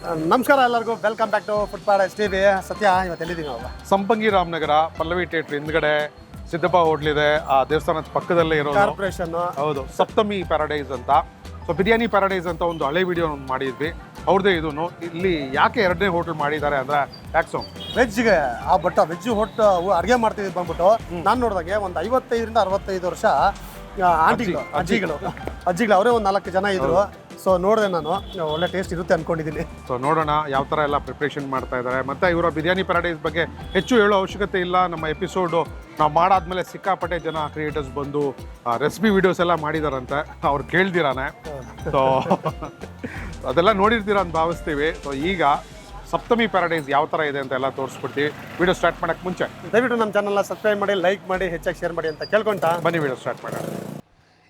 ನಮಸ್ಕಾರ ಎಲ್ಲರಿಗೂ, welcome back to food paradise TV. Sathya, ಇವತ್ತು ಎಲ್ಲಿದ್ದೀವಿ ನಾವು? ಸಂಪಂಗಿ ರಾಮನಗರ ಪಲ್ಲವಿ ಥಿಯೇಟರ್ ಹಿಂದ್ಗಡೆ ಸಿದ್ದಪ್ಪ ಹೋಟ್ಲ್ ಇದೆ. ಆ ದೇವಸ್ಥಾನದ ಪಕ್ಕದಲ್ಲೇ ಇರೋ ಕಾರ್ಪೊರೇಷನ್. ಹೌದು, ಸಪ್ತಮಿ ಪ್ಯಾರಡೈಸ್ ಅಂತ. ಸೊ ಬಿರಿಯಾನಿ ಪ್ಯಾರಡೈಸ್ ಅಂತ ಒಂದು ಹಳೆ ವಿಡಿಯೋ ಮಾಡಿದ್ವಿ ಅವ್ರದ್ದೇ ಇದೂ. ಇಲ್ಲಿ ಯಾಕೆ ಎರಡನೇ ಹೋಟೆಲ್ ಮಾಡಿದ್ದಾರೆ ಅಂದ್ರೆ ಟ್ಯಾಕ್ಸು ವೆಜ್ಗೆ ಆ ವೆಜ್ ಅಡುಗೆ ಮಾಡ್ತಿದ್ವಿ ಬಂದ್ಬಿಟ್ಟು ನಾನು ನೋಡಿದಾಗೆ ಒಂದು 55ರಿಂದ 65 ವರ್ಷ ಅಜ್ಜಿಗಳು ಅವರೇ ಒಂದು 4 ಜನ ಇದ್ರು. ಸೊ ನೋಡಿದೆ ನಾನು, ಒಳ್ಳೆ ಟೇಸ್ಟ್ ಇರುತ್ತೆ ಅನ್ಕೊಂಡಿದ್ದೀನಿ. ಸೊ ನೋಡೋಣ ಯಾವ ಥರ ಎಲ್ಲ ಪ್ರಿಪ್ರೇಷನ್ ಮಾಡ್ತಾ ಇದ್ದಾರೆ. ಮತ್ತು ಇವರ ಬಿರಿಯಾನಿ ಪ್ಯಾರಡೈಸ್ ಬಗ್ಗೆ ಹೆಚ್ಚು ಹೇಳೋ ಅವಶ್ಯಕತೆ ಇಲ್ಲ. ನಮ್ಮ ಎಪಿಸೋಡು ನಾವು ಮಾಡಾದ್ಮೇಲೆ ಸಿಕ್ಕಾಪಟ್ಟೆ ಜನ ಕ್ರಿಯೇಟರ್ಸ್ ಬಂದು ರೆಸಿಪಿ ವಿಡಿಯೋಸ್ ಎಲ್ಲ ಮಾಡಿದಾರಂತೆ, ಅವ್ರು ಕೇಳ್ದಿರಾನೆ. ಸೊ ಅದೆಲ್ಲ ನೋಡಿರ್ತೀರ ಅಂತ ಭಾವಿಸ್ತೀವಿ. ಸೊ ಈಗ ಸಪ್ತಮಿ ಪ್ಯಾರಡೈಸ್ ಯಾವ ಥರ ಇದೆ ಅಂತ ಎಲ್ಲ ತೋರಿಸ್ಬಿಡ್ತೀವಿ. ವಿಡಿಯೋ ಸ್ಟಾರ್ಟ್ ಮಾಡೋಕ್ಕೆ ಮುಂಚೆ ದಯವಿಟ್ಟು ನಮ್ಮ ಚಾನಲ್ನ ಸಬ್ಸ್ಕ್ರೈಬ್ ಮಾಡಿ, ಲೈಕ್ ಮಾಡಿ, ಹೆಚ್ಚಾಗಿ ಶೇರ್ ಮಾಡಿ ಅಂತ ಕೇಳ್ಕೊಂತಾ ಬನ್ನಿ ವಿಡಿಯೋ ಸ್ಟಾರ್ಟ್ ಮಾಡೋಣ.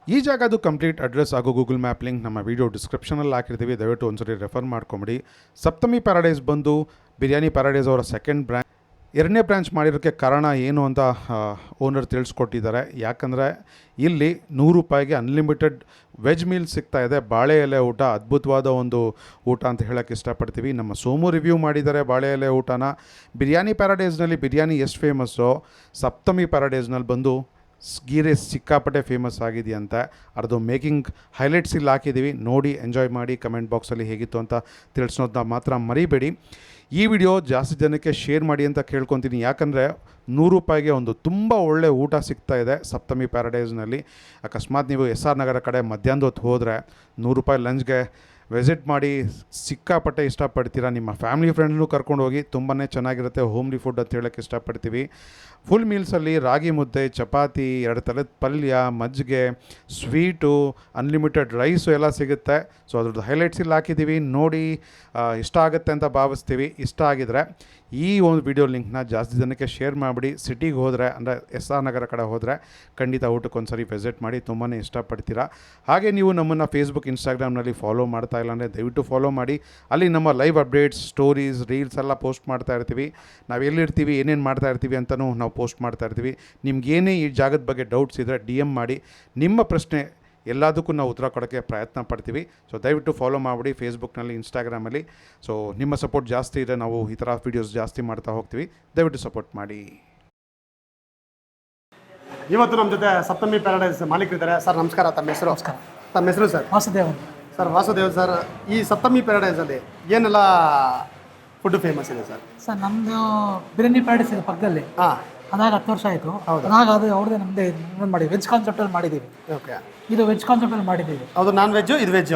ಈ ಜಾಗದು ಕಂಪ್ಲೀಟ್ ಅಡ್ರೆಸ್ ಹಾಗೂ ಗೂಗಲ್ ಮ್ಯಾಪ್ ಲಿಂಕ್ ನಮ್ಮ ವಿಡಿಯೋ ಡಿಸ್ಕ್ರಿಪ್ಷನಲ್ಲಿ ಹಾಕಿರ್ತೀವಿ. ದಯವಿಟ್ಟು ಒಂದ್ಸರಿ ರೆಫರ್ ಮಾಡ್ಕೊಂಬಿಡಿ. ಸಪ್ತಮಿ ಪ್ಯಾರಡೈಸ್ ಬಂದು ಬಿರಿಯಾನಿ ಪ್ಯಾರಡೈಸ್ ಅವರ ಸೆಕೆಂಡ್ ಬ್ರ್ಯಾಂಚ್, ಎರಡನೇ ಬ್ರ್ಯಾಂಚ್ ಮಾಡಿರೋಕ್ಕೆ ಕಾರಣ ಏನು ಅಂತ ಓನರ್ ತಿಳಿಸ್ಕೊಟ್ಟಿದ್ದಾರೆ. ಯಾಕಂದರೆ ಇಲ್ಲಿ 100 ರೂಪಾಯಿಗೆ ಅನ್ಲಿಮಿಟೆಡ್ ವೆಜ್ ಮೀಲ್ ಸಿಗ್ತಾ ಇದೆ. ಬಾಳೆ ಎಲೆ ಊಟ ಅದ್ಭುತವಾದ ಒಂದು ಊಟ ಅಂತ ಹೇಳೋಕ್ಕೆ ಇಷ್ಟಪಡ್ತೀವಿ. ನಮ್ಮ ಸೋಮು ರಿವ್ಯೂ ಮಾಡಿದ್ದಾರೆ ಬಾಳೆ ಎಲೆ ಊಟನ. ಬಿರಿಯಾನಿ ಪ್ಯಾರಡೈಸ್ನಲ್ಲಿ ಬಿರಿಯಾನಿ ಎಷ್ಟು ಫೇಮಸ್ಸೋ, ಸಪ್ತಮಿ ಪ್ಯಾರಡೈಸ್ನಲ್ಲಿ ಬಂದು ಗೀ ರೈಸ್ ಸಿಕ್ಕಾಪಟ್ಟೆ ಫೇಮಸ್ ಆಗಿದೆಯಂತೆ. ಅದು ಮೇಕಿಂಗ್ ಹೈಲೈಟ್ಸ್ ಇಲ್ಲಿ ಹಾಕಿದ್ದೀವಿ, ನೋಡಿ ಎಂಜಾಯ್ ಮಾಡಿ. ಕಮೆಂಟ್ ಬಾಕ್ಸಲ್ಲಿ ಹೇಗಿತ್ತು ಅಂತ ತಿಳಿಸೋದನ್ನ ಮಾತ್ರ ಮರಿಬೇಡಿ. ಈ ವಿಡಿಯೋ ಜಾಸ್ತಿ ಜನಕ್ಕೆ ಶೇರ್ ಮಾಡಿ ಅಂತ ಕೇಳ್ಕೊತೀನಿ. ಯಾಕಂದರೆ 100 ರೂಪಾಯಿಗೆ ಒಂದು ತುಂಬ ಒಳ್ಳೆ ಊಟ ಸಿಗ್ತಾ ಇದೆ ಸಪ್ತಮಿ ಪ್ಯಾರಡೈಸ್ನಲ್ಲಿ. ಅಕಸ್ಮಾತ್ ನೀವು SR ನಗರ ಕಡೆ ಮಧ್ಯಾಹ್ನದ ಹೊತ್ತು ಹೋದರೆ 100 ರೂಪಾಯಿ ಲಂಚ್ಗೆ ವಿಸಿಟ್ ಮಾಡಿ, ಸಿಕ್ಕಾಪಟ್ಟೆ ಇಷ್ಟಪಡ್ತೀರಾ. ನಿಮ್ಮ ಫ್ಯಾಮಿಲಿ ಫ್ರೆಂಡ್ಸ್ನೂ ಕರ್ಕೊಂಡು ಹೋಗಿ, ತುಂಬಾ ಚೆನ್ನಾಗಿರುತ್ತೆ. ಹೋಮ್ಲಿ ಫುಡ್ ಅಂತ ಹೇಳೋಕ್ಕೆ ಇಷ್ಟಪಡ್ತೀವಿ. ಫುಲ್ ಮೀಲ್ಸಲ್ಲಿ ರಾಗಿ ಮುದ್ದೆ, ಚಪಾತಿ, 2 ಥರದ ಪಲ್ಯ, ಮಜ್ಜಿಗೆ, ಸ್ವೀಟು, ಅನ್ಲಿಮಿಟೆಡ್ ರೈಸು ಎಲ್ಲ ಸಿಗುತ್ತೆ. ಸೊ ಅದ್ರದ್ದು ಹೈಲೈಟ್ಸ್ ಇಲ್ಲಿ ಹಾಕಿದ್ದೀವಿ, ನೋಡಿ. ಇಷ್ಟ ಆಗುತ್ತೆ ಅಂತ ಭಾವಿಸ್ತೀವಿ. ಇಷ್ಟ ಆಗಿದರೆ ಈ ಒಂದು ವಿಡಿಯೋ ಲಿಂಕ್ನ ಜಾಸ್ತಿ ಜನಕ್ಕೆ ಶೇರ್ ಮಾಡಿಬಿಡಿ. ಸಿಟಿಗೆ ಹೋದರೆ ಅಂದರೆ SR ನಗರ ಕಡೆ ಹೋದರೆ ಖಂಡಿತ ಊಟಕ್ಕೊಂದ್ಸರಿ ವಿಸಿಟ್ ಮಾಡಿ, ತುಂಬಾ ಇಷ್ಟಪಡ್ತೀರಾ. ಹಾಗೆ ನೀವು ನಮ್ಮನ್ನು ಫೇಸ್ಬುಕ್, ಇನ್ಸ್ಟಾಗ್ರಾಮ್ನಲ್ಲಿ ಫಾಲೋ ಮಾಡ್ತಾ ಇಲ್ಲ ಅಂದರೆ ದಯವಿಟ್ಟು ಫಾಲೋ ಮಾಡಿ. ಅಲ್ಲಿ ನಮ್ಮ ಲೈವ್ ಅಪ್ಡೇಟ್ಸ್, ಸ್ಟೋರೀಸ್, ರೀಲ್ಸ್ ಎಲ್ಲ ಪೋಸ್ಟ್ ಮಾಡ್ತಾ ಇರ್ತೀವಿ. ನಾವು ಎಲ್ಲಿರ್ತೀವಿ, ಏನೇನು ಮಾಡ್ತಾ ಇರ್ತೀವಿ ಅಂತಲೂ ನಾವು ಪೋಸ್ಟ್ ಮಾಡ್ತಾ ಇರ್ತೀವಿ. ನಿಮ್ಗೇನೇ ಈ ಜಾಗದ ಬಗ್ಗೆ ಡೌಟ್ಸ್ ಇದ್ದರೆ DM ಮಾಡಿ. ನಿಮ್ಮ ಪ್ರಶ್ನೆ ಎಲ್ಲದಕ್ಕೂ ನಾವು ಉತ್ತರ ಕೊಡೋಕ್ಕೆ ಪ್ರಯತ್ನ ಪಡ್ತೀವಿ. ಸೊ ದಯವಿಟ್ಟು ಫಾಲೋ ಮಾಡಿಬಿಡಿ ಫೇಸ್ಬುಕ್ನಲ್ಲಿ, ಇನ್ಸ್ಟಾಗ್ರಾಮಲ್ಲಿ. ಸೊ ನಿಮ್ಮ ಸಪೋರ್ಟ್ ಜಾಸ್ತಿ ಇದೆ, ನಾವು ಈ ಥರ ವೀಡಿಯೋಸ್ ಜಾಸ್ತಿ ಮಾಡ್ತಾ ಹೋಗ್ತೀವಿ. ದಯವಿಟ್ಟು ಸಪೋರ್ಟ್ ಮಾಡಿ. ಇವತ್ತು ನಮ್ಮ ಜೊತೆ ಸಪ್ತಮಿ ಪ್ಯಾರಡೈಸ್ ಮಾಲೀಕರಿದ್ದಾರೆ. ಸರ್ ನಮಸ್ಕಾರ. ತಮ್ಮ ಹೆಸರು? ನಮಸ್ಕಾರ. ತಮ್ಮ ಹೆಸರು sir? Vasudev. Sir Vasudev sir, ಈ ಸಪ್ತಮಿ ಪ್ಯಾರಡೈಸಲ್ಲಿ ಏನೆಲ್ಲ ಫುಡ್ ಫೇಮಸ್ ಇದೆ ಸರ್? ಸರ್ ನಮ್ಮದು ಬಿರಿಯಾನಿ ಪ್ಯಾರಡೈಸ್ ಇದೆ ಪಕ್ಕದಲ್ಲಿ. ಅದಾಗ 10 ವರ್ಷ ಆಯಿತು. ಅದಾಗ ಅದು ಅವ್ರದ್ದೇ ನಮ್ಮದೇ ಮಾಡಿದ್ವಿ. ವೆಜ್ ಕಾನ್ಸೆಪ್ಟಲ್ಲಿ ಮಾಡಿದ್ದೀವಿ. ಓಕೆ. ಇದು ವೆಜ್ ಕಾನ್ಸೆಪ್ಟಲ್ಲಿ ಮಾಡಿದ್ದೀವಿ. ಅದು ನಾನ್ ವೆಜ್, ಇದು ವೆಜ್.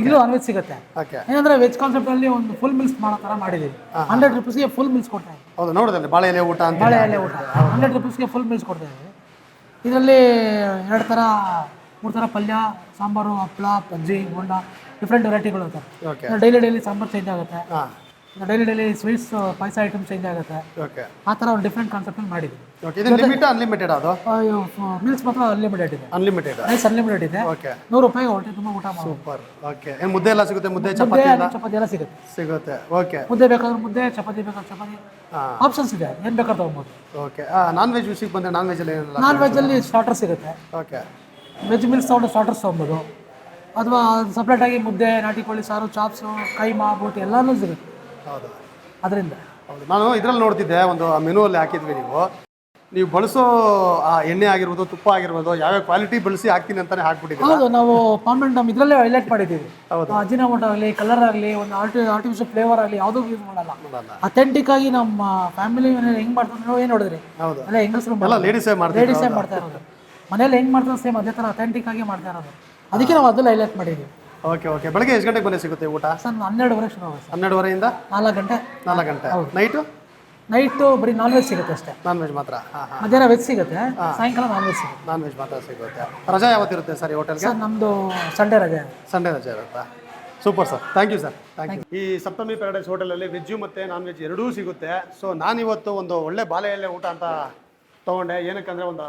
ಇಲ್ಲೂ ನಾನ್ ವೆಜ್ ಸಿಗುತ್ತೆ. ಓಕೆ. ಏನಂದರೆ ವೆಜ್ ಕಾನ್ಸೆಪ್ಟಲ್ಲಿ ಒಂದು ಫುಲ್ ಮಿಲ್ಸ್ ಮಾಡೋ ಥರ ಮಾಡಿದ್ದೀವಿ. 100 ರೂಪೀಸ್ಗೆ ಫುಲ್ ಮಿಲ್ಸ್ ಕೊಡ್ತಾ ಇದ್ದೀವಿ. ಹೌದು, ನೋಡೋದಲ್ಲಿ ಬಾಳೆ ಎಲೆ ಊಟ ಅಂತ. ಬಾಳೆ ಎಲೆ ಊಟ 100 ರೂಪೀಸ್ಗೆ ಫುಲ್ ಮಿಲ್ಸ್ ಕೊಡ್ತಾ ಇದ್ದೀವಿ. ಇದರಲ್ಲಿ 2 ಥರ 3 ಥರ ಪಲ್ಯ, ಸಾಂಬಾರು, ಹಪ್ಪಳ, ಬಜ್ಜಿ, ಬೋಂಡ, ಡಿಫ್ರೆಂಟ್ ವೆರೈಟಿಗಳು ಇರುತ್ತೆ. ಡೈಲಿ ಸಾಂಬಾರು ಚೇಂಜ್ ಆಗುತ್ತೆ. ಡೈಲಿ ಸ್ವೀಟ್ಸ್, ಪಾಯಸ ಐಟಮ್ ಚೇಂಜ್ ಆಗುತ್ತೆ. ಓಕೆ. ಆ ಥರ ಒಂದು ಡಿಫ್ರೆಂಟ್ ಕಾನ್ಸೆಪ್ಟಲ್ಲಿ ಮಾಡಿದ್ವಿ. ಓಕೆ. ಇದು ಲಿಮಿಟ್ ಅನ್ಲಿಮಿಟೆಡ್? ಅದು ಮೀಲ್ಸ್ ಮಾತ್ರ ಅನ್ಲಿಮಿಟೆಡ್ ಇದೆ. ಅನ್ಲಿಮಿಟೆಡ್ ರೈಸ್ ಅನ್ಲಿಮಿಟೆಡ್ ಇದೆ. ಓಕೆ. 100 ರೂಪಾಯಿಗೆ ಹೊಟ್ಟೆ ತುಂಬ ಊಟ ಮಾಡಿ. ಸೂಪರ್. ಓಕೆ. ಏನು ಮುದ್ದೆ ಎಲ್ಲ ಸಿಗುತ್ತೆ? ಮುದ್ದೆ, ಚಪಾತಿ ಚಪಾತಿ ಎಲ್ಲ ಸಿಗುತ್ತೆ. ಸಿಗುತ್ತೆ. ಓಕೆ. ಮುದ್ದೆ ಬೇಕಾದ್ರೆ ಮುದ್ದೆ, ಚಪಾತಿ ಬೇಕಾದ್ರೆ ಚಪಾತಿ, ಆಪ್ಷನ್ಸ್ ಇದೆ. ಏನು ಬೇಕಾದ್ರೆ ತೊಗೊಬೋದು. ಓಕೆ. ನಾನ್ ವೆಜ್ ವಿಷಯಕ್ಕೆ ಬಂದರೆ ನಾನ್ ವೆಜ್ಜಲ್ಲಿ ಏನಿಲ್ಲ? ನಾನ್ ವೆಜ್ಜಲ್ಲಿ ಸ್ಟಾರ್ಟರ್ ಸಿಗುತ್ತೆ. ಓಕೆ. ವೆಜ್ ಮೀಲ್ಸ್ ತೊಗೊಂಡು ಸ್ಟಾರ್ಟರ್ಸ್ ತೊಗೊಬೋದು. ಅಥವಾ ಸಪ್ರೇಟಾಗಿ ಮುದ್ದೆ, ನಾಟಿ ಕೋಳಿ ಸಾರು, ಚಾಪ್ಸು, ಕೈಮಾ, ಬೋಟಿ ಎಲ್ಲನೂ ಸಿಗುತ್ತೆ. ಹೌದು. ಅದರಿಂದ ಹೌದು, ನಾನು ಇದರಲ್ಲಿ ನೋಡ್ತಿದ್ದೆ, ಒಂದು ಮೆನುವಲ್ಲಿ ಹಾಕಿದ್ವಿ. ನೀವು ಬಳಸೋ ಆ ಎಣ್ಣೆ ಆಗಿರ್ಬೋದು, ತುಪ್ಪ ಆಗಿರ್ಬೋದು, ಯಾವ್ಯಾವ ಕ್ವಾಲಿಟಿ ಬಳಸಿ ಹಾಕ್ತೀನಿ ಅಂತಾನೆ ಹಾಕ್ಬಿಟ್ಟಿದ್ದೀವಿ. ಹೌದು, ನಾವು ಪಾಂಮೆಂಟ್ ನಮ್ಮ ಇದರಲ್ಲೇ ಹೈಲೈಟ್ ಮಾಡಿದ್ದೀವಿ. ಅಜಿನೋಮೋಟೊ ಆಗಲಿ, ಕಲರ್ ಆಗಲಿ, ಒಂದು ಆರ್ಟಿಫಿಷಿಯಲ್ ಫ್ಲೇವರ್ ಆಗಲಿ ಯಾವುದೂ ಯೂಸ್ ಮಾಡಲ್ಲ. ಅಥೆಂಟಿಕ್ ಆಗಿ ನಮ್ಮ ಫ್ಯಾಮಿಲಿ ಮನೇಲಿ ಹೆಂಗೆ ಮಾಡ್ತಾರೆ ನಾವು ಏನು ನೋಡಿದ್ರಿ? ಹೌದು, ಅಲ್ಲ ಹೆಂಗಸರು ಲೇಡೀಸೇ ಮಾಡ್ತಾ ಇರೋದು. ಮನೇಲಿ ಹೆಂಗೆ ಮಾಡ್ತಾರೆ ಸೇಮ್ ಅದೇ ಥರ ಅಥೆಂಟಿಕ್ ಆಗಿ ಮಾಡ್ತಾ ಇರೋದು. ಅದಕ್ಕೆ ನಾವು ಅದೆಲ್ಲ ಹೈಲೈಟ್ ಮಾಡಿದ್ದೀವಿ. ಓಕೆ. ಓಕೆ. ಬೆಳಗ್ಗೆ ಎಷ್ಟು ಗಂಟೆಗೆ ಬಂದು ಸಿಗುತ್ತೆ ಊಟ? ಸರ್ 12 ಶುರು ಆಗುತ್ತೆ. 12:30ಯಿಂದ 4 ಗಂಟೆ. 4 ಗಂಟೆ. ನೈಟು ಬರೀ ನಾನ್ ವೆಜ್ ಸಿಗುತ್ತೆ ಅಷ್ಟೇ. ನಾನ್ ವೆಜ್ ಮಾತ್ರ? ಮಧ್ಯಾಹ್ನ ವೆಜ್ ಸಿಗುತ್ತೆ, ಸಾಯಂಕಾಲ ನಾನ್ ವೆಜ್ ಸಿಗುತ್ತೆ. ನಾನ್ ವೆಜ್ ಮಾತ್ರ ಸಿಗುತ್ತೆ. ರಜಾ ಯಾವತ್ತಿರುತ್ತೆ ಸರ್ ಈ ಹೋಟೆಲ್ಗೆ? ಸರ್ ನಮ್ಮದು ಸಂಡೇ ರಜೆ. ಸಂಡೇ ರಜೆ ಇರುತ್ತಾ? Super sir, thank you sir, thank you. ಈ ಸಪ್ತಮಿ ಪ್ಯಾರಡೈಸ್ ಹೋಟೆಲಲ್ಲಿ ವೆಜ್ಜು ಮತ್ತು ನಾನ್ ವೆಜ್ ಎರಡೂ ಸಿಗುತ್ತೆ. ಸೊ ನಾನಿವತ್ತು ಒಂದು ಒಳ್ಳೆ ಬಾಳೆ ಎಲೆ ಊಟ ಅಂತ ತೊಗೊಂಡೆ. ಏನಕ್ಕಂದರೆ ಒಂದು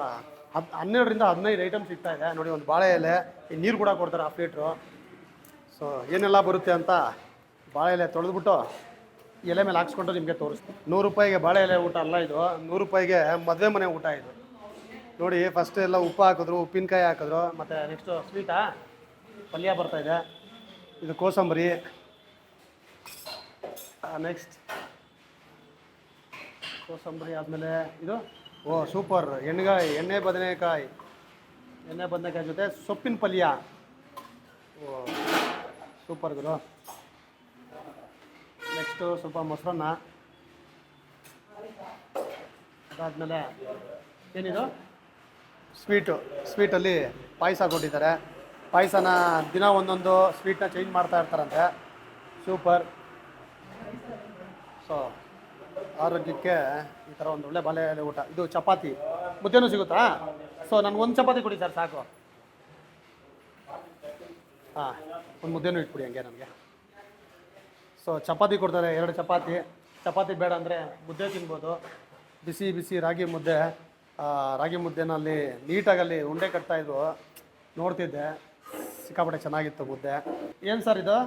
12ರಿಂದ 15 ಐಟಮ್ ಸಿಗ್ತಾ ಇದೆ ನೋಡಿ. ಒಂದು ಬಾಳೆ ಎಲೆ, ಈ ನೀರು ಕೂಡ ಕೊಡ್ತಾರೆ 1/2 ಲೀಟ್ರು. ಸೊ ಏನೆಲ್ಲ ಬರುತ್ತೆ ಅಂತ ಬಾಳೆ ಎಲೆ ತೊಳೆದ್ಬಿಟ್ಟು ಎಲೆ ಮೇಲೆ ಹಾಕ್ಸ್ಕೊಂಡು ನಿಮಗೆ ತೋರಿಸ್ತೀನಿ. 100 ರೂಪಾಯಿಗೆ ಬಾಳೆ ಎಲೆ ಊಟ ಅಲ್ಲ ಇದು, 100 ರೂಪಾಯಿಗೆ ಮದುವೆ ಮನೆ ಊಟ ಇದು ನೋಡಿ. ಫಸ್ಟ್ ಎಲ್ಲ ಉಪ್ಪು ಹಾಕಿದ್ರು, ಉಪ್ಪಿನಕಾಯಿ ಹಾಕಿದ್ರು, ಮತ್ತು ನೆಕ್ಸ್ಟು ಸ್ವೀಟಾ ಪಲ್ಯ ಬರ್ತಾಯಿದೆ. ಇದು ಕೋಸಂಬರಿ, ನೆಕ್ಸ್ಟ್ ಕೋಸಂಬರಿ ಆದಮೇಲೆ ಇದು ಓ ಸೂಪರ್ ಎಣ್ಣೆ ಬದನೆಕಾಯಿ ಜೊತೆ ಸೊಪ್ಪಿನ ಪಲ್ಯ. ಓ ಸೂಪರ್ ಗುರು. ನೆಕ್ಸ್ಟು ಸ್ವಲ್ಪ ಮೊಸರನ್ನ, ಅದಾದಮೇಲೆ ಏನಿದು ಸ್ವೀಟಲ್ಲಿ ಪಾಯಸ ಕೊಟ್ಟಿದ್ದಾರೆ. ಪಾಯಸನ ದಿನ ಒಂದೊಂದು ಸ್ವೀಟ್ನ ಚೇಂಜ್ ಮಾಡ್ತಾ ಇರ್ತಾರಂತೆ. ಸೂಪರ್. ಸೊ ಆರೋಗ್ಯಕ್ಕೆ ಈ ಥರ ಒಂದು ಒಳ್ಳೆ ಬಾಳೆ ಎಲೆ ಊಟ. ಇದು ಚಪಾತಿ ಮುದ್ದೆನೂ ಸಿಗುತ್ತಾ? ಸೊ ನನಗೊಂದು ಚಪಾತಿ ಕೊಡಿ ಸರ್ ಸಾಕು. ಹಾಂ, ಒಂದು ಮುದ್ದೆನೂ ಇಟ್ಬಿಡಿ ಹಂಗೆ ನನಗೆ. ಸೊ ಚಪಾತಿ ಕೊಡ್ತಾರೆ, 2 ಚಪಾತಿ ಬೇಡ ಅಂದರೆ ಮುದ್ದೆ ತಿನ್ಬೋದು. ಬಿಸಿ ರಾಗಿ ಮುದ್ದೆ. ರಾಗಿ ಮುದ್ದೆನಲ್ಲಿ ನೀಟಾಗಲ್ಲಿ ಉಂಡೆ ಕಟ್ತಾಯಿದ್ರು, ನೋಡ್ತಿದ್ದೆ. ಸಿಕ್ಕಾಪಟ್ಟೆ ಚೆನ್ನಾಗಿತ್ತು ಮುದ್ದೆ. ಏನು ಸರ್ ಇದು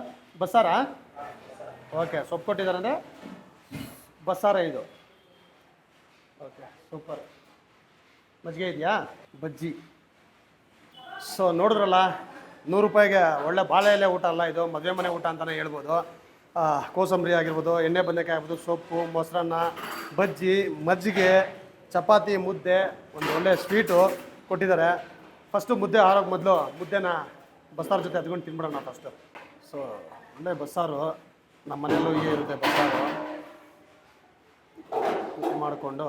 ಬಸ್ಸಾರಾ? ಓಕೆ, ಸೊಪ್ಪು ಕೊಟ್ಟಿದ್ದಾರೆ ಅಂದರೆ ಬಸ್ಸಾರ ಇದು. Okay super. ಮಜ್ಜಿಗೆ ಇದೆಯಾ? ಬಜ್ಜಿ. ಸೊ ನೋಡಿದ್ರಲ್ಲ, 100 ರೂಪಾಯಿಗೆ ಒಳ್ಳೆ ಬಾಳೆ ಎಲೆ ಊಟ ಅಲ್ಲ ಇದು, ಮದುವೆ ಮನೆ ಊಟ ಅಂತಲೇ ಹೇಳ್ಬೋದು. ಕೋಸಂಬರಿ ಆಗಿರ್ಬೋದು, ಎಣ್ಣೆ ಬದನೆಕಾಯಿ ಆಗ್ಬೋದು, ಸೊಪ್ಪು, ಮೊಸರನ್ನ, ಬಜ್ಜಿ, ಮಜ್ಜಿಗೆ, ಚಪಾತಿ, ಮುದ್ದೆ, ಒಂದು ಒಳ್ಳೆ ಸ್ವೀಟು ಕೊಟ್ಟಿದ್ದಾರೆ. ಫಸ್ಟು ಮುದ್ದೆ ಆರೋಗ್ಯ ಮೊದಲು ಮುದ್ದೆನ ಬಸ್ಸಾರು ಜೊತೆ ಅದ್ಕೊಂಡು ತಿನ್ಬಿಡೋಣ ಫಸ್ಟು. ಸೊ ಒಳ್ಳೆ ಬಸ್ಸಾರು, ನಮ್ಮ ಮನೆಯಲ್ಲೂ ಹೀಗೆ ಇರುತ್ತೆ ಬಸ್ಸಾರು. ಮಾಡಿಕೊಂಡು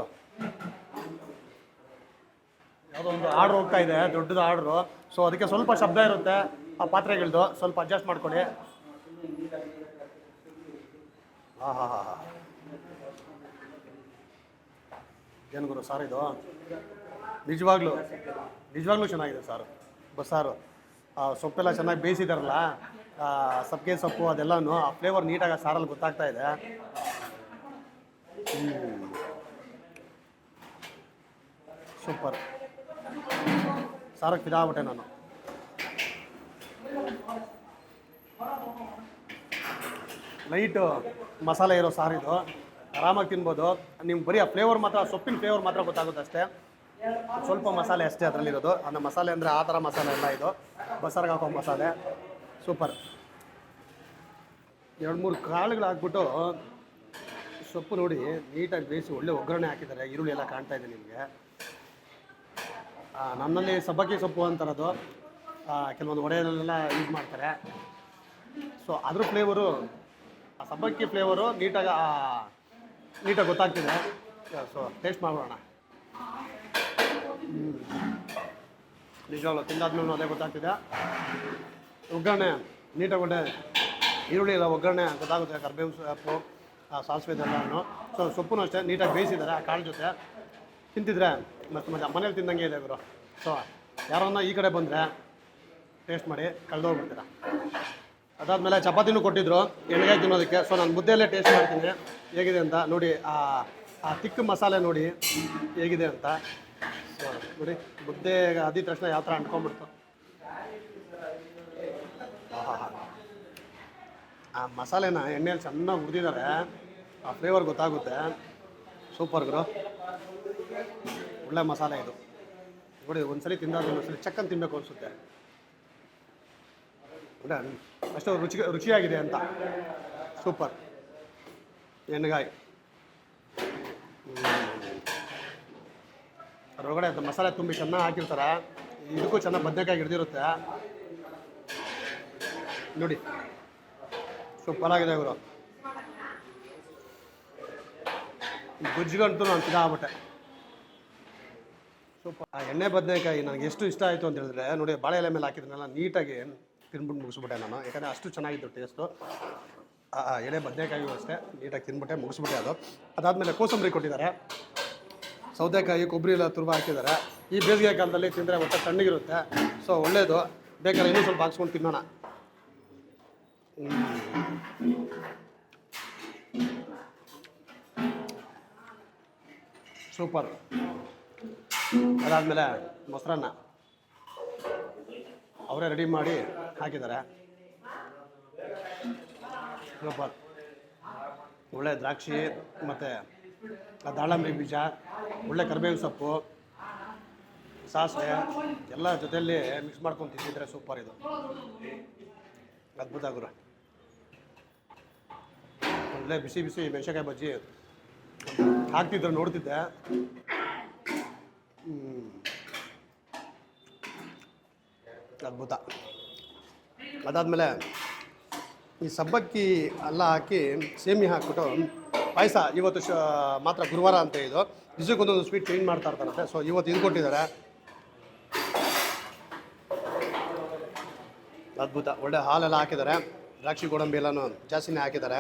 ಯಾವುದೋ ಒಂದು ಆರ್ಡ್ರ್ ಹೋಗ್ತಾ ಇದೆ, ದೊಡ್ಡದು ಆರ್ಡ್ರು. ಸೊ ಅದಕ್ಕೆ ಸ್ವಲ್ಪ ಶಬ್ದ ಇರುತ್ತೆ ಆ ಪಾತ್ರೆಗಳದ್ದು, ಸ್ವಲ್ಪ ಅಡ್ಜಸ್ಟ್ ಮಾಡ್ಕೊಳ್ಳಿ. ಏನು ಗುರು ಸಾರು ಇದು? ನಿಜವಾಗ್ಲೂ ಚೆನ್ನಾಗಿದೆ ಸಾರು, ಬಸ್ಸಾರು. ಸೊಪ್ಪೆಲ್ಲ ಚೆನ್ನಾಗಿ ಬೇಯಿಸಿದಾರಲ್ಲ, ಸಬ್ಗೆ ಸೊಪ್ಪು ಅದೆಲ್ಲನೂ, ಆ ಫ್ಲೇವರ್ ನೀಟಾಗಿ ಸಾರಲ್ಲಿ ಗೊತ್ತಾಗ್ತಾ ಇದೆ. ಸೂಪರ್. ಸಾರಕ್ಕೆ ಫಿದಾ ಆಗ್ಬಿಟ್ಟೆ ನಾನು. ಲೈಟು ಮಸಾಲೆ ಇರೋ ಸಾರಿದು, ಆರಾಮಾಗಿ ತಿನ್ಬೋದು. ನಿಮ್ಗೆ ಬರೀ ಆ ಫ್ಲೇವರ್ ಮಾತ್ರ, ಸೊಪ್ಪಿನ ಫ್ಲೇವರ್ ಮಾತ್ರ ಗೊತ್ತಾಗುತ್ತೆ ಅಷ್ಟೇ. ಸ್ವಲ್ಪ ಮಸಾಲೆ ಅಷ್ಟೇ ಅದರಲ್ಲಿರೋದು. ಅನ್ನೋ ಮಸಾಲೆ ಅಂದರೆ ಆ ಥರ ಮಸಾಲೆ ಎಲ್ಲ ಇದು, ಬಸ್ಸಾರಿಗೆ ಹಾಕೋ ಮಸಾಲೆ. ಸೂಪರ್. 2-3 ಕಾಳುಗಳು ಹಾಕ್ಬಿಟ್ಟು ಸೊಪ್ಪು ನೋಡಿ ನೀಟಾಗಿ ಬೇಯಿಸಿ ಒಳ್ಳೆ ಒಗ್ಗರಣೆ ಹಾಕಿದ್ದಾರೆ. ಈರುಳ್ಳಿ ಎಲ್ಲ ಕಾಣ್ತಾ ಇದೆ ನಿಮಗೆ. ನನ್ನಲ್ಲಿ ಸಬ್ಬಕ್ಕಿ ಸೊಪ್ಪು ಅಂತಾರದು, ಕೆಲವೊಂದು ಒಡೆಯಲ್ಲೆಲ್ಲ ಯೂಸ್ ಮಾಡ್ತಾರೆ. ಸೊ ಅದ್ರ ಫ್ಲೇವರು, ಆ ಸಬ್ಬಕ್ಕಿ ಫ್ಲೇವರು ನೀಟಾಗಿ ಗೊತ್ತಾಗ್ತಿದೆ. ಸೊ ಟೇಸ್ಟ್ ಮಾಡೋಣ. ನಿಜವಾಗ್ಲೂ ತಿಂದಾದ್ಮೇಲೆ ಅದೇ ಗೊತ್ತಾಗ್ತಿದೆ. ಒಗ್ಗರಣೆ ನೀಟಾಗಿ ಒಳ್ಳೆ ಈರುಳ್ಳಿ ಎಲ್ಲ ಒಗ್ಗರಣೆ ಗೊತ್ತಾಗುತ್ತೆ. ಕರ್ಬೇವು ಸೊಪ್ಪು, ಸಾಸಿವೆ ಇದೆಲ್ಲನೂ. ಸೊ ಸೊಪ್ಪು ಅಷ್ಟೇ ನೀಟಾಗಿ ಬೇಯಿಸಿದ್ದಾರೆ ಆ ಕಾಳು ಜೊತೆ. ತಿಂತಿದ್ರೆ ಮತ್ತು ಮನೇಲಿ ತಿಂದಂಗೆ ಇದೆ ಗುರು. ಸೊ ಯಾರನ್ನ ಈ ಕಡೆ ಬಂದರೆ ಟೇಸ್ಟ್ ಮಾಡಿ ಕಳೆದೋಗ್ಬಿಡ್ತೀರ. ಅದಾದಮೇಲೆ ಚಪಾತಿನೂ ಕೊಟ್ಟಿದ್ರು ಎಣ್ಣೆಗೆ ತಿನ್ನೋದಕ್ಕೆ. ಸೊ ನಾನು ಮುದ್ದೆಯಲ್ಲೇ ಟೇಸ್ಟ್ ಮಾಡ್ತೀನಿ ಹೇಗಿದೆ ಅಂತ ನೋಡಿ. ಆ ತಿಕ್ಕ ಮಸಾಲೆ ನೋಡಿ ಹೇಗಿದೆ ಅಂತ. ಸೊ ನೋಡಿ, ಮುದ್ದೆ ಅದಿದ ತಕ್ಷಣ ಯಾವ ಥರ ಅಂಟ್ಕೊಂಡ್ಬಿಡ್ತು. ಆ ಮಸಾಲೆನ ಎಣ್ಣೆಯಲ್ಲಿ ಚೆನ್ನಾಗಿ ಹುರಿದಿದ್ದಾರೆ, ಆ ಫ್ಲೇವರ್ ಗೊತ್ತಾಗುತ್ತೆ. ಸೂಪರ್ ಗುರು, ಒಳ್ಳೆ ಮಸಾಲೆ ಇದು. ನೋಡಿ, ಒಂದ್ಸಲಿ ತಿಂದಾಗ ಒಂದ್ಸಲಿ ಚಕ್ಕನ್ ತಿನ್ನಬೇಕು ಅನಿಸುತ್ತೆ. ಅಷ್ಟು ರುಚಿಯಾಗಿದೆ ಅಂತ. ಸೂಪರ್. ಎಣ್ಣೆಗಾಯಿ ಅದರೊಳಗಡೆ ಮಸಾಲೆ ತುಂಬಿ ಚೆನ್ನಾಗಿ ಹಾಕಿರ್ತಾರೆ. ಇದಕ್ಕೂ ಚೆನ್ನಾಗಿ ಬದನೆಕಾಯಿ ಹಿಡಿದಿರುತ್ತೆ ನೋಡಿ. ಸೂಪರ್ ಆಗಿದೆ ಗುರು. ಗುಜ್ಜಿಗಂತೂ ನಾನು ತಿಂದಾಗ್ಬಿಟ್ಟೆ. ಸೂಪರ್. ಆ ಎಣ್ಣೆ ಬದನೆಕಾಯಿ ನನಗೆ ಎಷ್ಟು ಇಷ್ಟ ಆಯಿತು ಅಂತ ಹೇಳಿದ್ರೆ ನೋಡಿ, ಬಾಳೆ ಎಲೆ ಮೇಲೆ ಹಾಕಿದ್ರನ್ನೆಲ್ಲ ನೀಟಾಗಿ ತಿನ್ಬಿಟ್ಟು ಮುಗಿಸ್ಬಿಟ್ಟೆ ನಾನು. ಯಾಕಂದರೆ ಅಷ್ಟು ಚೆನ್ನಾಗಿತ್ತು ಟೇಸ್ಟು. ಎಳೆ ಬದನೆಕಾಯಿಗೂ ಅಷ್ಟೇ ನೀಟಾಗಿ ತಿನ್ಬಿಟ್ಟೆ ಮುಗಿಸ್ಬಿಟ್ಟೆ. ಅದಾದಮೇಲೆ ಕೋಸಂಬರಿ ಕೊಟ್ಟಿದ್ದಾರೆ, ಸೌತೆಕಾಯಿ, ಕೊಬ್ಬರಿ ಎಲ್ಲ ತುರ್ಬ ಹಾಕಿದ್ದಾರೆ. ಈ ಬೇಸಿಗೆ ಕಾಲದಲ್ಲಿ ತಿಂದರೆ ಹೊಟ್ಟೆ ತಣ್ಣಗಿರುತ್ತೆ. ಸೊ ಒಳ್ಳೆಯದು. ಬೇಕಾದ್ರೆ ಇನ್ನೂ ಸ್ವಲ್ಪ ಹಾಕ್ಸ್ಕೊಂಡು ತಿನ್ನೋಣ. ಸೂಪರ್. ಅದಾದಮೇಲೆ ಮೊಸರನ್ನ ಅವರೇ ರೆಡಿ ಮಾಡಿ ಹಾಕಿದ್ದಾರೆ. ಸೂಪರ್. ಒಳ್ಳೆ ದ್ರಾಕ್ಷಿ ಮತ್ತು ದಾಳಂಬರಿ ಬೀಜ, ಒಳ್ಳೆ ಕರಿಬೇವು ಸೊಪ್ಪು, ಸಾಸಿವೆ ಎಲ್ಲ ಜೊತೆಯಲ್ಲಿ ಮಿಕ್ಸ್ ಮಾಡ್ಕೊಂಡು ತಿಂತಿದ್ರೆ ಸೂಪರ್. ಇದು ಅದ್ಭುತ ಗುರು. ಒಳ್ಳೆ ಬಿಸಿ ಬಿಸಿ ಮೆಣಸಿನಕಾಯಿ ಬಜ್ಜಿ ಹಾಕ್ತಿದ್ರೆ ನೋಡ್ತಿದ್ದೆ. ಅದ್ಭುತ. ಅದಾದಮೇಲೆ ಈ ಸಬ್ಬಕ್ಕಿ ಎಲ್ಲ ಹಾಕಿ ಸೇಮಿ ಹಾಕ್ಬಿಟ್ಟು ಪಾಯಸ ಇವತ್ತು ಮಾತ್ರ ಗುರುವಾರ ಅಂತ ಇದು ದಿವಸಕ್ಕೊಂದೊಂದು ಸ್ವೀಟ್ ಚೇಂಜ್ ಮಾಡ್ತಾ ಇರ್ತಾರಂತೆ. ಸೊ ಇವತ್ತು ಇದು ಕೊಟ್ಟಿದ್ದಾರೆ. ಅದ್ಭುತ. ಒಳ್ಳೆ ಹಾಲೆಲ್ಲ ಹಾಕಿದ್ದಾರೆ, ದ್ರಾಕ್ಷಿ ಗೋಡಂಬಿ ಎಲ್ಲನೂ ಜಾಸ್ತಿನೇ ಹಾಕಿದ್ದಾರೆ.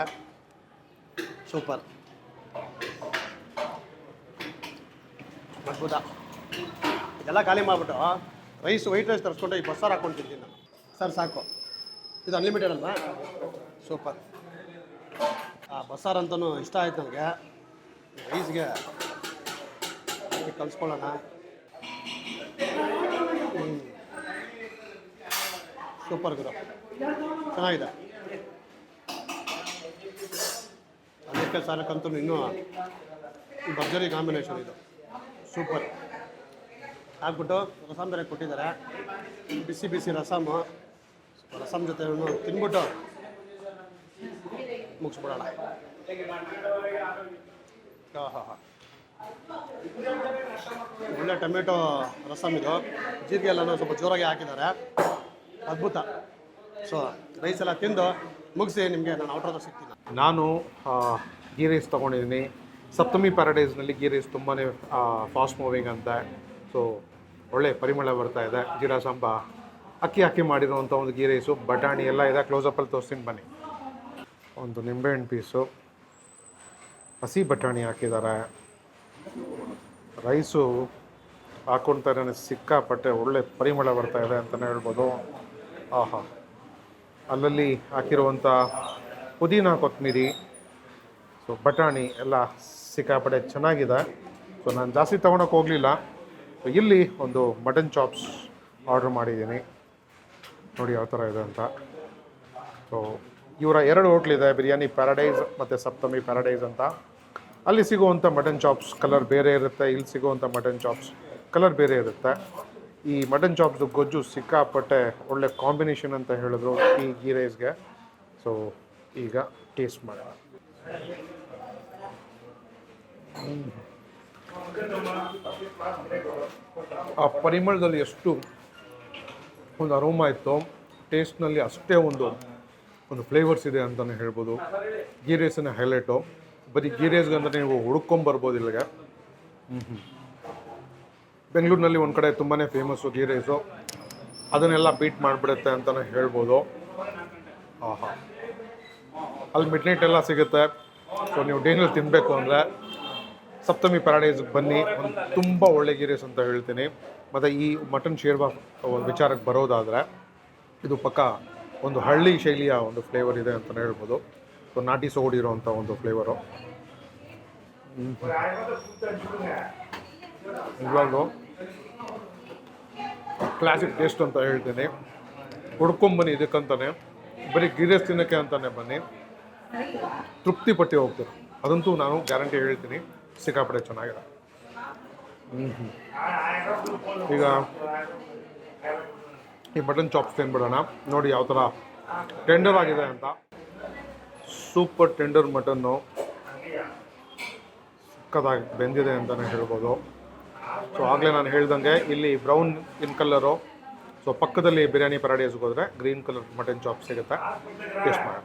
ಸೂಪರ್, ಅದ್ಭುತ. ಇದೆಲ್ಲ ಖಾಲಿ ಮಾಡಿಬಿಟ್ಟು ವೈಟ್ ರೈಸ್ ತರಿಸ್ಕೊಂಡು ಈ ಬಸ್ಸಾರು ಹಾಕ್ಕೊಂಡು ತಿಂತೀನಿ ನಾನು. ಸರ್ ಸಾಕು, ಇದು ಅನ್ಲಿಮಿಟೆಡ್ ಅಲ್ವಾ? ಸೂಪರ್. ಆ ಬಸ್ಸಾರು ಅಂತಲೂ ಇಷ್ಟ ಆಯ್ತು ನನಗೆ. ರೈಸ್ಗೆ ಕಲಿಸ್ಕೊಳ್ಳೋಣ. ಸೂಪರ್ ಗುರು, ಚೆನ್ನಾಗಿದೆ. ಅದಕ್ಕೆ ಸಾರಕ್ಕಂತೂ ಇನ್ನೂ ಭರ್ಜರಿ ಕಾಂಬಿನೇಷನ್ ಇದು. ಸೂಪರ್. ಹಾಕ್ಬಿಟ್ಟು ರಸಮ್ ಬೇರೆ ಕೊಟ್ಟಿದ್ದಾರೆ, ಬಿಸಿ ಬಿಸಿ ರಸಮ್ಮು. ರಸಮ್ ಜೊತೆ ತಿನ್ಬಿಟ್ಟು ಮುಗಿಸ್ಬಿಡೋಣ. ಹಾಂ, ಒಳ್ಳೆ ಟೊಮೆಟೊ ರಸಮ್ ಇದು. ಜೀರಿಗೆ ಎಲ್ಲನೂ ಸ್ವಲ್ಪ ಜೋರಾಗಿ ಹಾಕಿದ್ದಾರೆ. ಅದ್ಭುತ. ಸೊ ರೈಸ್ ಎಲ್ಲ ತಿಂದು ಮುಗಿಸಿ ನಿಮಗೆ ನಾನು ಔಟ್ ಹತ್ರ ಸಿಗ್ತೀನಿ. ನಾನು ಗೀ ರೈಸ್ ತೊಗೊಂಡಿದ್ದೀನಿ. ಸಪ್ತಮಿ ಪ್ಯಾರಡೈಸ್ನಲ್ಲಿ ಗೀ ರೈಸ್ ತುಂಬಾ ಫಾಸ್ಟ್ ಮೂವಿಂಗ್ ಅಂತ. ಸೊ ಒಳ್ಳೆ ಪರಿಮಳ ಬರ್ತಾ ಇದೆ. ಜೀರಾ ಸಾಂಬ ಅಕ್ಕಿ ಮಾಡಿರುವಂಥ ಒಂದು ಗೀ ರೈಸು, ಬಟಾಣಿ ಎಲ್ಲ ಇದೆ. ಕ್ಲೋಸಪ್ಪಲ್ಲಿ ತೋರಿಸ್ತೀನಿ ಬನ್ನಿ. ಒಂದು ನಿಂಬೆಹಣ್ಣು ಪೀಸು, ಹಸಿ ಬಟಾಣಿ ಹಾಕಿದ್ದಾರೆ. ರೈಸು ಹಾಕ್ಕೊಳ್ತಾರೆ, ಸಿಕ್ಕಾಪಟ್ಟೆ ಒಳ್ಳೆ ಪರಿಮಳ ಬರ್ತಾ ಇದೆ ಅಂತಲೇ ಹೇಳ್ಬೋದು. ಆಹಾ, ಅಲ್ಲಲ್ಲಿ ಹಾಕಿರುವಂಥ ಪುದೀನ, ಕೊತ್ತಂಬರಿ, ಸೊ ಬಟಾಣಿ ಎಲ್ಲ ಸಿಕ್ಕಾಪಟ್ಟೆ ಚೆನ್ನಾಗಿದೆ. ಸೊ ನಾನು ಜಾಸ್ತಿ ತೊಗೊಳಕ್ಕೆ ಹೋಗಲಿಲ್ಲ. ಸೊ ಇಲ್ಲಿ ಒಂದು ಮಟನ್ ಚಾಪ್ಸ್ ಆರ್ಡ್ರ್ ಮಾಡಿದ್ದೀನಿ, ನೋಡಿ ಯಾವ ಥರ ಇದೆ ಅಂತ. ಸೊ ಇವರ 2 ಹೋಟ್ಲಿದೆ, ಬಿರಿಯಾನಿ ಪ್ಯಾರಡೈಸ್ ಮತ್ತು ಸಪ್ತಮಿ ಪ್ಯಾರಡೈಸ್ ಅಂತ. ಅಲ್ಲಿ ಸಿಗುವಂಥ ಮಟನ್ ಚಾಪ್ಸ್ ಕಲರ್ ಬೇರೆ ಇರುತ್ತೆ, ಇಲ್ಲಿ ಸಿಗುವಂಥ ಮಟನ್ ಚಾಪ್ಸ್ ಕಲರ್ ಬೇರೆ ಇರುತ್ತೆ. ಈ ಮಟನ್ ಚಾಪ್ಸ್ದು ಗೊಜ್ಜು ಸಿಕ್ಕಾಪಟ್ಟೆ ಒಳ್ಳೆ ಕಾಂಬಿನೇಷನ್ ಅಂತ ಹೇಳಿದ್ರು ಈ ಗೀ ರೈಸ್ಗೆ. ಸೊ ಈಗ ಟೇಸ್ಟ್ ಮಾಡೋಣ. ಆ ಪರಿಮಳದಲ್ಲಿ ಎಷ್ಟು ಒಂದು ಅರೋಮಾ ಇತ್ತು, ಟೇಸ್ಟ್ನಲ್ಲಿ ಅಷ್ಟೇ ಒಂದು ಫ್ಲೇವರ್ಸ್ ಇದೆ ಅಂತಲೇ ಹೇಳ್ಬೋದು. ಗೀ ರೈಸನ್ನ ಹೈಲೈಟು. ಬರೀ ಗೀ ರೈಸ್ಗೆ ಅಂದರೆ ನೀವು ಹುಡ್ಕೊಂಬರ್ಬೋದು ಇಲ್ಲಿಗೆ. ಬೆಂಗಳೂರಿನಲ್ಲಿ ಒಂದು ಕಡೆ ತುಂಬಾ ಫೇಮಸ್ಸು ಗೀ ರೈಸು, ಅದನ್ನೆಲ್ಲ ಬೀಟ್ ಮಾಡಿಬಿಡುತ್ತೆ ಅಂತಲೇ ಹೇಳ್ಬೋದು. ಆಹಾ, ಅಲ್ಲಿ ಮಿಡ್ ನೈಟ್ ಎಲ್ಲ ಸಿಗುತ್ತೆ. ಸೊ ನೀವು ಡೇನಲ್ಲಿ ತಿನ್ನಬೇಕು ಅಂದರೆ ಸಪ್ತಮಿ ಪ್ಯಾರಡೈಸ್ಗೆ ಬನ್ನಿ. ಒಂದು ತುಂಬ ಒಳ್ಳೆ ಗೀ ರೈಸ್ ಅಂತ ಹೇಳ್ತೀನಿ. ಮತ್ತು ಈ ಮಟನ್ ಶೇರ್ವಾ ಒಂದು ವಿಚಾರಕ್ಕೆ ಬರೋದಾದರೆ ಇದು ಪಕ್ಕ ಒಂದು ಹಳ್ಳಿ ಶೈಲಿಯ ಒಂದು ಫ್ಲೇವರ್ ಇದೆ ಅಂತಲೇ ಹೇಳ್ಬೋದು. ಸೊ ನಾಟಿ ಸೋಡಿರೋವಂಥ ಒಂದು ಫ್ಲೇವರು. ನಿಜವಾಗ್ಲೂ ಕ್ಲಾಸಿಕ್ ಟೇಸ್ಟ್ ಅಂತ ಹೇಳ್ತೀನಿ. ಹುಡ್ಕೊಂಬನ್ನಿ ಇದಕ್ಕಂತಾನೆ, ಬರೀ ಗೀ ರೈಸ್ ತಿನ್ನೋಕ್ಕೆ ಅಂತಲೇ ಬನ್ನಿ, ತೃಪ್ತಿ ಪಟ್ಟಿ ಹೋಗ್ತೀರ. ಅದಂತೂ ನಾನು ಗ್ಯಾರಂಟಿ ಹೇಳ್ತೀನಿ, ಸಿಕ್ಕಾಪಟ್ಟೆ ಚೆನ್ನಾಗಿದೆ. ಈಗ ಈ ಮಟನ್ ಚಾಪ್ಸ್ ತಿನ್ಬಿಡೋಣ, ನೋಡಿ ಯಾವ ಥರ ಟೆಂಡರ್ ಆಗಿದೆ ಅಂತ. ಸೂಪರ್ ಟೆಂಡರ್ ಮಟನ್ನು, ಸಕ್ಕತ್ತಾಗಿ ಬೆಂದಿದೆ ಅಂತಲೇ ಹೇಳ್ಬೋದು. ಸೊ ಆಗಲೇ ನಾನು ಹೇಳ್ದಂಗೆ ಇಲ್ಲಿ ಬ್ರೌನ್ ಇನ್ ಕಲರು. ಸೊ ಪಕ್ಕದಲ್ಲಿ ಬಿರಿಯಾನಿ ಪ್ಯಾರಡೈಸ್ಗೆ ಹೋದರೆ ಗ್ರೀನ್ ಕಲರ್ ಮಟನ್ ಚಾಪ್ ಸಿಗುತ್ತೆ. ಟೇಸ್ಟ್ ಮಾಡೋಣ.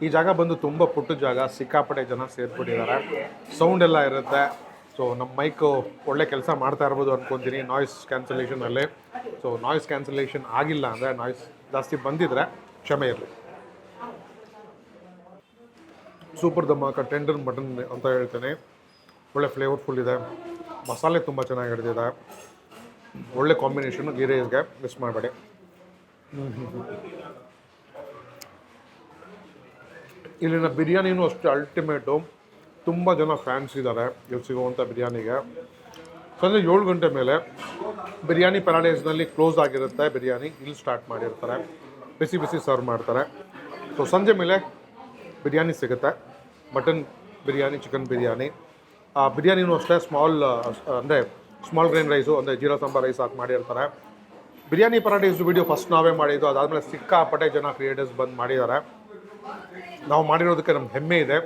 ಈ ಜಾಗ ಬಂದು ತುಂಬ ಪುಟ್ಟ ಜಾಗ, ಸಿಕ್ಕಾಪಟ್ಟೆ ಜನ ಸೇರ್ಬಿಟ್ಟಿದ್ದಾರೆ. ಸೌಂಡ್ ಎಲ್ಲ ಇರುತ್ತೆ. ಸೊ ನಮ್ಮ ಮೈಕು ಒಳ್ಳೆ ಕೆಲಸ ಮಾಡ್ತಾ ಇರ್ಬೋದು ಅಂದ್ಕೊತೀನಿ ನಾಯ್ಸ್ ಕ್ಯಾನ್ಸಲೇಷನಲ್ಲಿ. ಸೊ ನಾಯ್ಸ್ ಕ್ಯಾನ್ಸಲೇಷನ್ ಆಗಿಲ್ಲ ಅಂದರೆ, ನಾಯ್ಸ್ ಜಾಸ್ತಿ ಬಂದಿದ್ರೆ ಕ್ಷಮೆ ಇರಲಿ. ಸೂಪರ್ ಧಮಾಕ ಟೆಂಡರ್ ಮಟನ್ ಅಂತ ಹೇಳ್ತೇನೆ. ಒಳ್ಳೆ ಫ್ಲೇವರ್ಫುಲ್ ಇದೆ, ಮಸಾಲೆ ತುಂಬ ಚೆನ್ನಾಗಿ ಹಿಡಿದಿದೆ. ಒಳ್ಳೆ ಕಾಂಬಿನೇಷನ್ನು ಗೀ ರೈಸ್ಗೆ, ಮಿಸ್ ಮಾಡಬೇಡಿ. ಇಲ್ಲಿನ ಬಿರಿಯಾನಿನೂ ಅಷ್ಟೇ ಅಲ್ಟಿಮೇಟು. ತುಂಬ ಜನ ಫ್ಯಾನ್ಸ್ ಇದ್ದಾರೆ ಇಲ್ಲಿ ಸಿಗುವಂಥ ಬಿರಿಯಾನಿಗೆ. ಸಂಜೆ 7 ಗಂಟೆ ಮೇಲೆ ಬಿರಿಯಾನಿ ಪ್ಯಾರಡೈಸ್ನಲ್ಲಿ ಕ್ಲೋಸ್ ಆಗಿರುತ್ತೆ ಬಿರಿಯಾನಿ, ಇಲ್ಲಿ ಸ್ಟಾರ್ಟ್ ಮಾಡಿರ್ತಾರೆ, ಬಿಸಿ ಬಿಸಿ ಸರ್ವ್ ಮಾಡ್ತಾರೆ. ಸೊ ಸಂಜೆ ಮೇಲೆ ಬಿರಿಯಾನಿ ಸಿಗುತ್ತೆ, ಮಟನ್ ಬಿರಿಯಾನಿ, ಚಿಕನ್ ಬಿರಿಯಾನಿ. ಬಿರಿಯಾನಿನೂ ಅಷ್ಟೇ ಸ್ಮಾಲ್ ಗ್ರೈನ್ ರೈಸು, ಅಂದರೆ ಜೀರಾ ಸಾಂಬಾರ್ ರೈಸ್ ಹಾಕಿ ಮಾಡಿರ್ತಾರೆ. ಬಿರಿಯಾನಿ ಪ್ಯಾರಡೈಸ್ ವಿಡಿಯೋ ಫಸ್ಟ್ ನಾವೇ ಮಾಡಿದ್ದು, ಅದಾದಮೇಲೆ ಸಿಕ್ಕಾಪಟ್ಟೆ ಜನ ಕ್ರಿಯೇಟರ್ಸ್ ಬಂದು ಮಾಡಿದ್ದಾರೆ. ನಾವು ಮಾಡಿರೋದಕ್ಕೆ ನಮ್ಗೆ ಹೆಮ್ಮೆ ಇದೆ.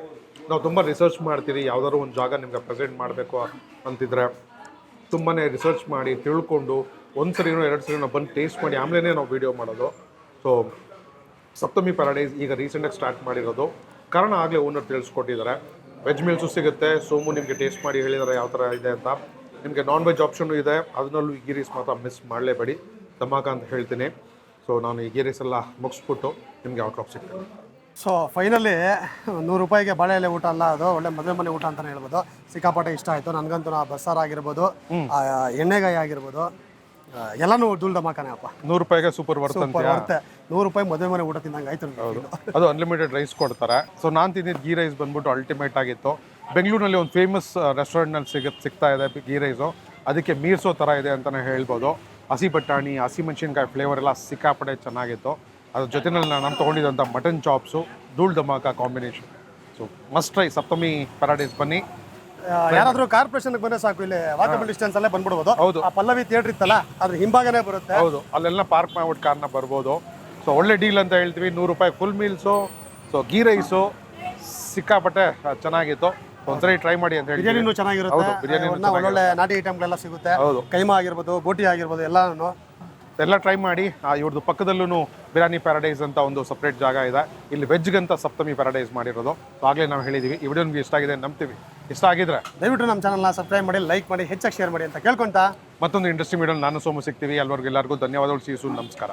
ನಾವು ತುಂಬ ರಿಸರ್ಚ್ ಮಾಡ್ತೀವಿ, ಯಾವುದಾದ್ರು ಒಂದು ಜಾಗ ನಿಮ್ಗೆ ಪ್ರೆಸೆಂಟ್ ಮಾಡಬೇಕು ಅಂತಿದ್ರೆ ತುಂಬಾ ರಿಸರ್ಚ್ ಮಾಡಿ ತಿಳ್ಕೊಂಡು ಒಂದು ಸರಿನೋ 2 ಸರಿನೋ ಬಂದು ಟೇಸ್ಟ್ ಮಾಡಿ ಆಮೇಲೆ ನಾವು ವೀಡಿಯೋ ಮಾಡೋದು. ಸೊ ಸಪ್ತಮಿ ಪ್ಯಾರಡೈಸ್ ಈಗ ರೀಸೆಂಟಾಗಿ ಸ್ಟಾರ್ಟ್ ಮಾಡಿರೋದು, ಕಾರಣ ಆಗಲೇ ಓನರ್ ತಿಳಿಸ್ಕೊಟ್ಟಿದ್ದಾರೆ. ವೆಜ್ ಮೀಲ್ಸು ಸಿಗುತ್ತೆ. ಸೋಮು ನಿಮಗೆ ಟೇಸ್ಟ್ ಮಾಡಿ ಹೇಳಿದ್ದಾರೆ ಯಾವ ಥರ ಇದೆ ಅಂತ. ನಿಮಗೆ ನಾನ್ ವೆಜ್ ಆಪ್ಷನ್ನು ಇದೆ, ಅದನ್ನಲ್ಲೂ ಈ ಗೀ ರೈಸ್ ಮಾತ್ರ ಮಿಸ್ ಮಾಡಲೇಬೇಡಿ, ಧಮಾಕ ಅಂತ ಹೇಳ್ತೀನಿ. ಸೊ ನಾನು ಈ ಗೀ ರೈಸ್ ಎಲ್ಲ ಮುಗಿಸ್ಬಿಟ್ಟು ನಿಮಗೆ ಔಟ್ಲಾಕ್ ಸಿಗ್ತೇನೆ. ಸೊ ಫೈನಲಿ 100 ರೂಪಾಯಿಗೆ ಬಾಳೆ ಎಲೆ ಊಟ ಅಲ್ಲ, ಅದು ಒಳ್ಳೆ ಮದುವೆ ಮನೆ ಊಟ ಅಂತಲೇ ಹೇಳ್ಬೋದು. ಸಿಕ್ಕಾಪಟ್ಟೆ ಇಷ್ಟ ಆಯಿತು ನನಗಂತೂ. ಆ ಬಸ್ಸಾರು ಆಗಿರ್ಬೋದು, ಎಣ್ಣೆಗಾಯಿ ಆಗಿರ್ಬೋದು, ಎಲ್ಲನೂ ಧೂಳ್ ಧಮಾಕನೇ ಅಪ್ಪ. 100 ರೂಪಾಯಿಗೆ ಸೂಪರ್ ವರ್ತ್ ಅಂತ. ಬರುತ್ತೆ 100 ರೂಪಾಯಿ ಮದುವೆ ಮನೆ ಊಟ ತಿಂದಂಗೆ ಆಯ್ತು. ಹೌದು, ಅದು ಅನ್ಲಿಮಿಟೆಡ್ ರೈಸ್ ಕೊಡ್ತಾರೆ. ಸೊ ನಾನು ತಿಂದಿದ್ದು ಗೀ ರೈಸ್ ಬಂದ್ಬಿಟ್ಟು ಅಲ್ಟಿಮೇಟ್ ಆಗಿತ್ತು. ಬೆಂಗಳೂರಿನಲ್ಲಿ ಒಂದು ಫೇಮಸ್ ರೆಸ್ಟೋರೆಂಟ್ನಲ್ಲಿ ಸಿಗ್ತಾ ಇದೆ ಗೀ ರೈಸು, ಅದಕ್ಕೆ ಮೀರ್ಸೋ ಥರ ಇದೆ ಅಂತಲೇ ಹೇಳ್ಬೋದು. ಹಸಿ ಬಟಾಣಿ, ಹಸಿ ಮೆಣಸಿನ್ಕಾಯಿ ಫ್ಲೇವರ್ ಎಲ್ಲ ಸಿಕ್ಕಾಪಟ್ಟೆ ಚೆನ್ನಾಗಿತ್ತು. ಅದ್ರ ಜೊತೆನಲ್ಲಿ ನಾನು ತೊಗೊಂಡಿದ್ದಂಥ ಮಟನ್ ಚಾಪ್ಸು, ಧೂಳ್ ಧಮಾಕ combination. So must try Saptami Paradise. ಬನ್ನಿ, ಯಾರಾದರೂ ಕಾರ್ಪೊರೇಷನ್ಗೆ ಬಂದರೆ ಸಾಕು, ಇಲ್ಲಿ ವಾಕಬಲ್ ಡಿಸ್ಟೆನ್ಸ್ ಅಲ್ಲೇ ಬಂದ್ಬಿಡ್ಬೋದು. ಹೌದು, ಆ ಪಲ್ಲವಿ ಥಿಯೇಟರ್ ಇತ್ತಲ್ಲ ಅದ್ರ ಹಿಂಭಾಗನೇ ಬರುತ್ತೆ. ಹೌದು, ಅಲ್ಲೆಲ್ಲ ಪಾರ್ಕ್ ಮಾಡ್ಬಿಟ್ಟು ಕಾರ್ನ ಬರ್ಬೋದು. ಸೊ ಒಳ್ಳೆ ಡೀಲ್ ಅಂತ ಹೇಳ್ತೀವಿ. 100 ರೂಪಾಯಿ full meals, so ghee rice ಸಿಕ್ಕಾಪಟ್ಟೆ ಚೆನ್ನಾಗಿತ್ತು. ಒಂದ್ಸರಿ ಟ್ರೈ ಮಾಡಿ ಅಂತ ಹೇಳಿ. ಬಿರಿಯಾನಿನೂ ಚೆನ್ನಾಗಿರುತ್ತೆ, ಬಿರಿಯಾನಿ ಒಳ್ಳೊಳ್ಳೆ ನಾಟಿ ಐಟಮ್ಗಳೆಲ್ಲ ಸಿಗುತ್ತೆ. ಹೌದು, ಕೈಮಾ ಆಗಿರ್ಬೋದು, ಬೋಟಿ ಆಗಿರ್ಬೋದು, ಎಲ್ಲ ಟ್ರೈ ಮಾಡಿ. ಇವ್ರದ್ದು ಪಕ್ಕದಲ್ಲೂ ಬಿರಿಯಾನಿ ಪ್ಯಾರಡೈಸ್ ಅಂತ ಒಂದು ಸಪ್ರೇಟ್ ಜಾಗ ಇದೆ. ಇಲ್ಲಿ ವೆಜ್ಗಂತ ಸಪ್ತಮಿ ಪ್ಯಾರಡೈಸ್ ಮಾಡಿರೋದು. ಆಗಲೇ ನಾವು ಹೇಳಿದ್ದೀವಿ. ಈ ವಿಡಿಯೋ ನಿಮಗೆ ಇಷ್ಟ ಆಗಿದೆ ನಂಬ್ತೀವಿ. ಇಷ್ಟ ಆಗಿದ್ರೆ ದಯವಿಟ್ಟು ನಮ್ಮ ಚಾನಲ್ನ ಸಬ್ಸ್ಕ್ರೈಬ್ ಮಾಡಿ, ಲೈಕ್ ಮಾಡಿ, ಹೆಚ್ಚಾಗಿ ಶೇರ್ ಮಾಡಿ ಅಂತ ಕೇಳ್ಕೊಂತ ಮತ್ತೊಂದು ಇಂಟ್ರೆಸ್ಟಿಂಗ್ ವಿಡಿಯೋ ನಾನು ಸೋಮು ಸಿಗ್ತೀವಿ. ಎಲ್ಲರಿಗೂ ಧನ್ಯವಾದಗಳು. ಸೀಸು, ನಮಸ್ಕಾರ.